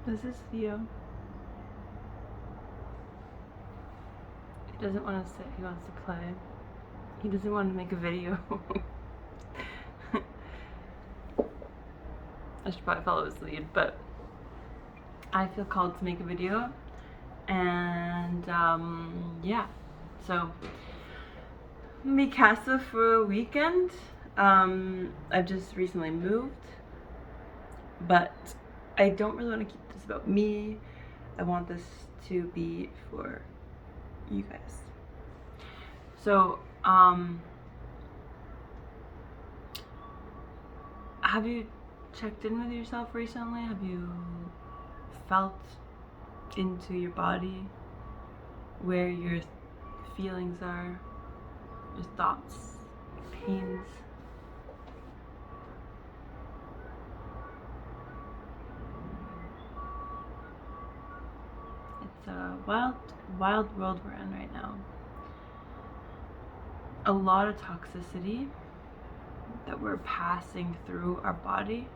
This is Theo. He doesn't want to sit, he wants to play. He doesn't want to make a video. I should probably follow his lead, but I feel called to make a video. And yeah, so Mikasa for a weekend. I've just recently moved, but I don't really want to keep this about me. I want this to be for you guys. So, have you checked in with yourself recently? Have you felt into your body, where your feelings are, your thoughts, pains? It's a wild world we're in right now. A lot of toxicity that we're passing through our body,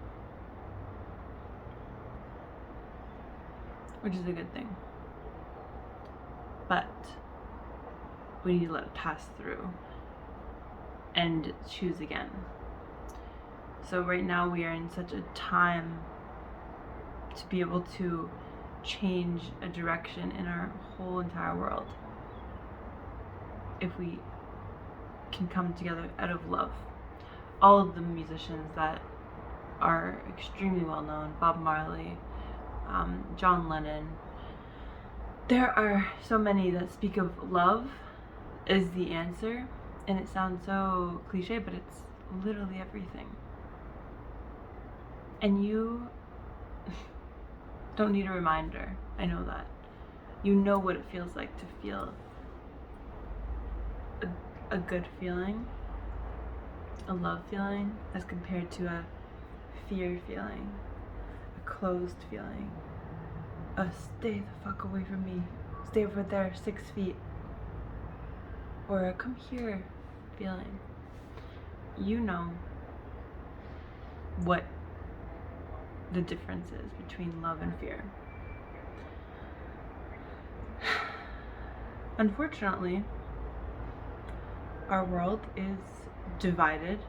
which is a good thing. But we need to let it pass through and choose again. So right now we are in such a time to be able to change a direction in our whole entire world if we can come together out of love. All of the musicians that are extremely well known, Bob Marley, John Lennon, there are so many that speak of love as the answer, and it sounds so cliche, but it's literally everything. And you don't need a reminder. I know that. You know what it feels like to feel a good feeling, a love feeling, as compared to a fear feeling, a closed feeling, a stay the fuck away from me, stay over there 6 feet, or a come here feeling. You know what the difference is between love and fear. Unfortunately, our world is divided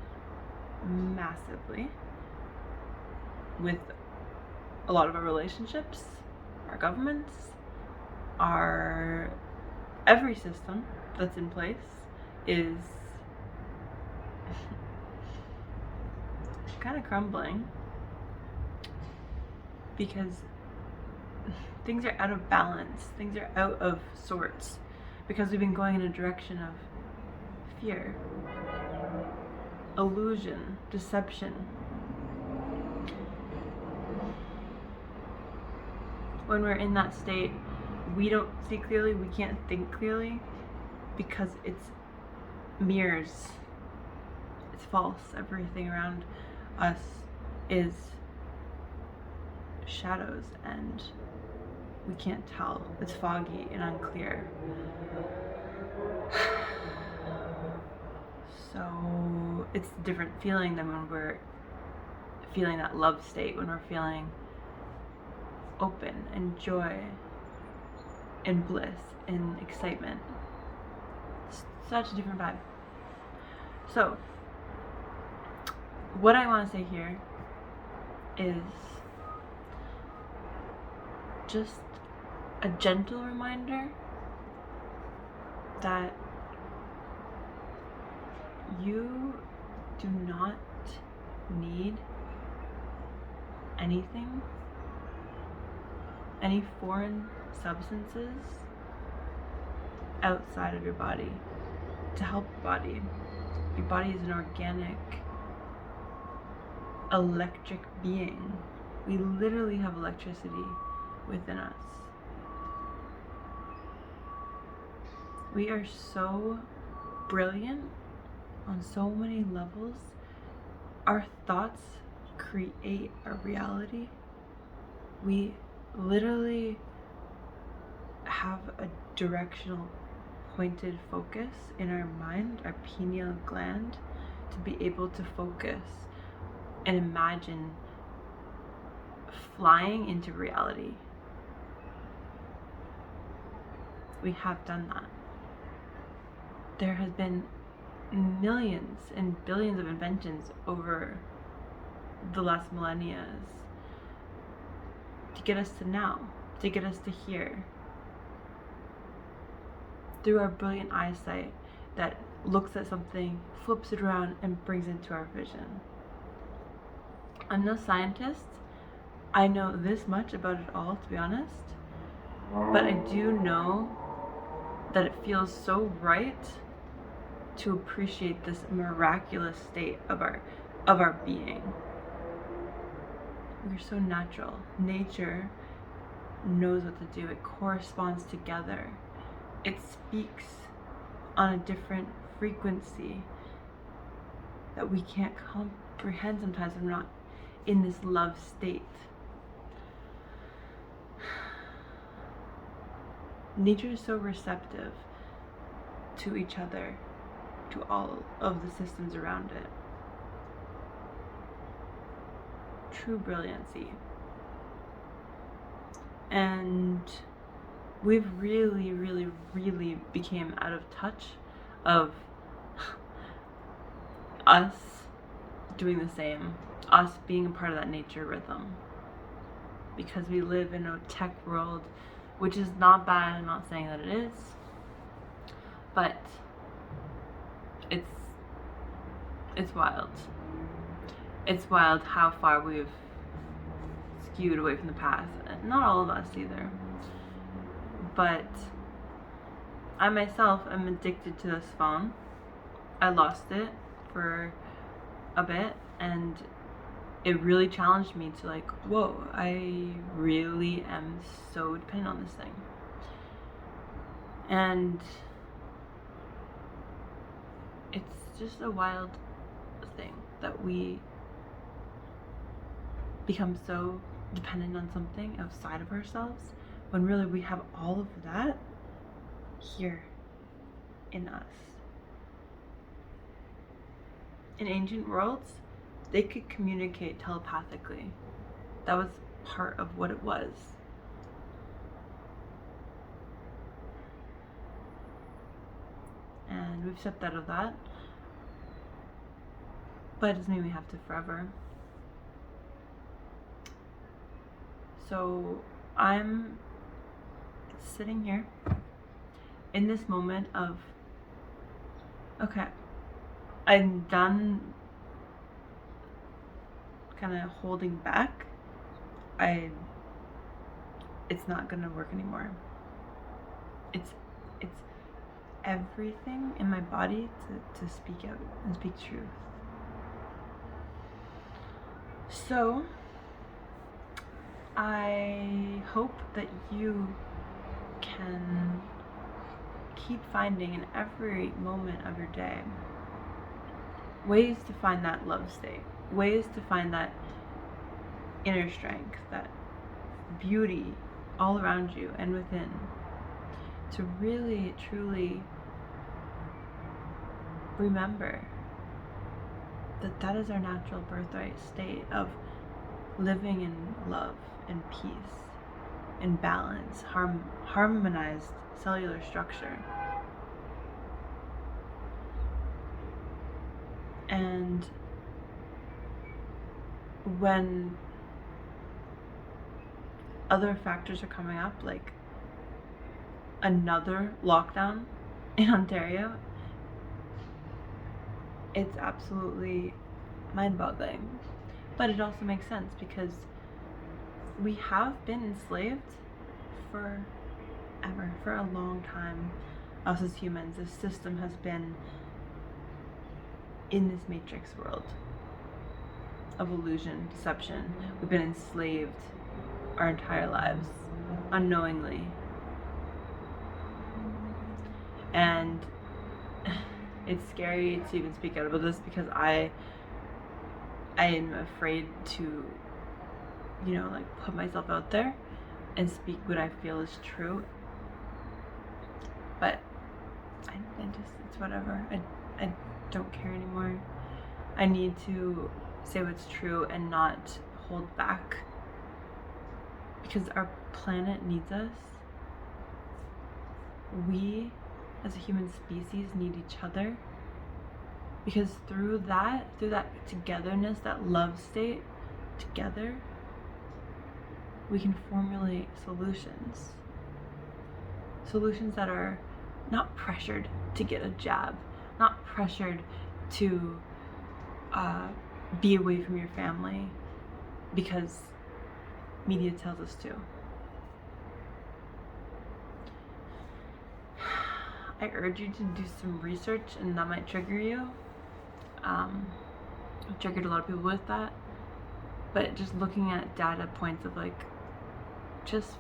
massively with a lot of our relationships, our governments, every system that's in place is kind of crumbling because things are out of balance, things are out of sorts, because we've been going in a direction of fear, illusion, deception. When we're in that state, we don't see clearly, we can't think clearly, because it's mirrors, it's false. Everything around us is shadows, and we can't tell. It's foggy and unclear. So it's a different feeling than when we're feeling that love state, when we're feeling open and joy and bliss and excitement. It's such a different vibe. So what I want to say here is just a gentle reminder that you do not need anything, any foreign substances outside of your body to help your body. Your body is an organic, electric being. We literally have electricity within us. We are so brilliant on so many levels. Our thoughts create our reality. We literally have a directional, pointed focus in our mind, our pineal gland, to be able to focus and imagine flying into reality. We have done that. There has been millions and billions of inventions over the last millennia to get us to now, to get us to here. Through our brilliant eyesight that looks at something, flips it around, and brings it into our vision. I'm no scientist. I know this much about it all, to be honest. But I do know that it feels so right to appreciate this miraculous state of our being. We're so natural. Nature knows what to do. It corresponds together. It speaks on a different frequency that we can't comprehend sometimes when we're not in this love state. Nature is so receptive to each other, to all of the systems around it. True brilliancy. And we've really, really, really became out of touch of us doing the same, us being a part of that nature rhythm. Because we live in a tech world, which is not bad. I'm not saying that it is, but it's wild. It's wild how far we've skewed away from the path. Not all of us either, but I myself am addicted to this phone. I lost it for a bit, and it really challenged me to like, whoa, I really am so dependent on this thing. And it's just a wild thing that we become so dependent on something outside of ourselves when really we have all of that here in us. In ancient worlds, they could communicate telepathically. That was part of what it was. And we've stepped out of that. But it doesn't mean we have to forever. So I'm sitting here in this moment of, okay, I'm done kind of holding back. It's not gonna work anymore. It's everything in my body to speak out and speak truth. So I hope that you can keep finding in every moment of your day ways to find that love state, ways to find that inner strength, that beauty all around you and within, to really, truly remember that that is our natural birthright state of living in love and peace and balance, harmonized cellular structure. And when other factors are coming up, like another lockdown in Ontario, it's absolutely mind-boggling. But it also makes sense because we have been enslaved forever, for a long time. Us as humans, this system has been in this matrix world of illusion, deception. We've been enslaved our entire lives, unknowingly. And it's scary to even speak out about this because I am afraid to, put myself out there and speak what I feel is true. But I just, it's whatever. I don't care anymore. I need to say what's true and not hold back because our planet needs us. We, as a human species, need each other. Because through that togetherness, that love state, together, we can formulate solutions. Solutions that are not pressured to get a jab, not pressured to be away from your family because media tells us to. I urge you to do some research, and that might trigger you. I've triggered a lot of people with that, but just looking at data points of like, just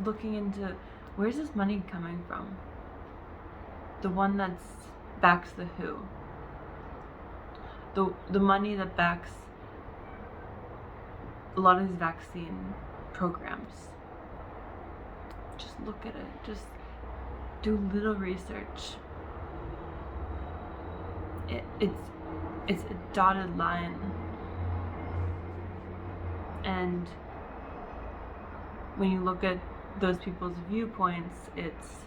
looking into where's this money coming from? The one that's backs the WHO. The money that backs a lot of these vaccine programs. Just look at it. Just do little research. It's a dotted line, and when you look at those people's viewpoints, it's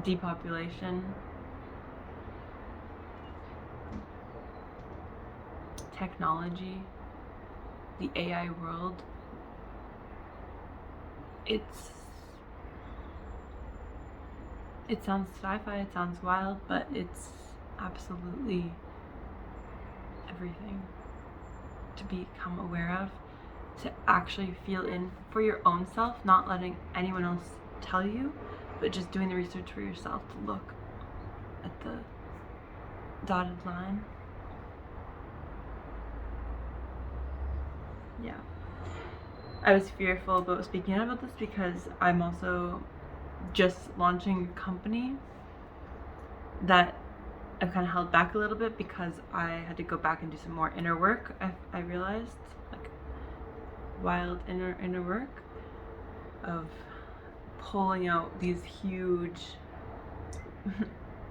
depopulation, technology, the AI world. It sounds sci-fi, it sounds wild, but it's absolutely everything to become aware of, to actually feel in for your own self, not letting anyone else tell you, but just doing the research for yourself to look at the dotted line. Yeah. I was fearful about speaking about this because I'm also just launching a company that I've kind of held back a little bit because I had to go back and do some more inner work. I realized, like, wild inner work of pulling out these huge,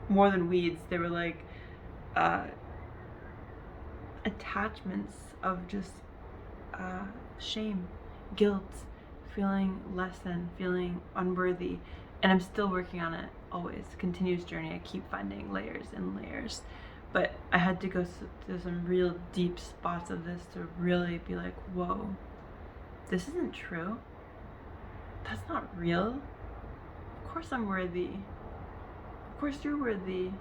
more than weeds, they were like attachments of just shame, guilt, feeling less than, feeling unworthy. And I'm still working on it, always. Continuous journey. I keep finding layers and layers. But I had to go to some real deep spots of this to really be like, whoa, this isn't true. That's not real. Of course I'm worthy. Of course you're worthy.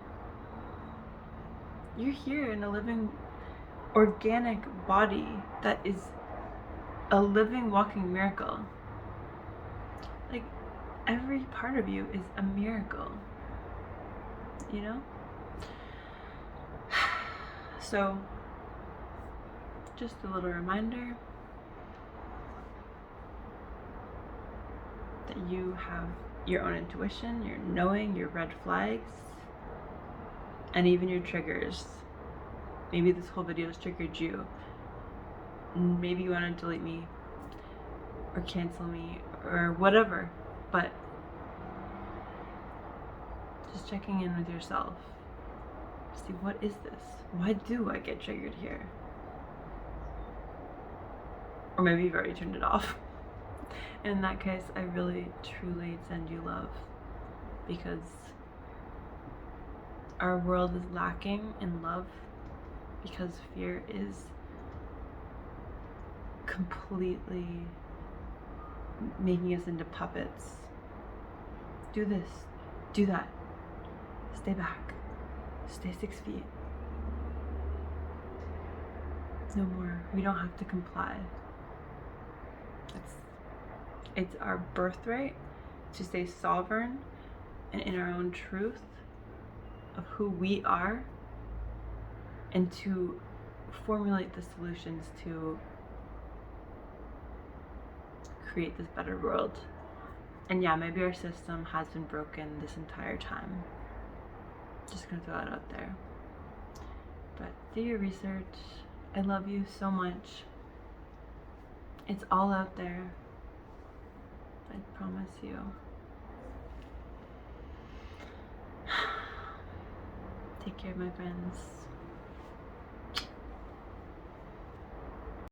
You're here in a living, organic body that is a living, walking miracle. Like, every part of you is a miracle, you know? So, just a little reminder that you have your own intuition, your knowing, your red flags, and even your triggers. Maybe this whole video has triggered you. Maybe you want to delete me or cancel me or whatever, but just checking in with yourself. See, what is this? Why do I get triggered here? Or maybe you've already turned it off. And in that case, I really, truly send you love, because our world is lacking in love because fear is completely making us into puppets. Do this, do that, stay back, stay 6 feet. No more. We don't have to comply. It's our birthright to stay sovereign and in our own truth of who we are, and to formulate the solutions to create this better world. And yeah, maybe our system has been broken this entire time. Just gonna throw that out there. But do your research. I love you so much. It's all out there. I promise you. Take care, my friends.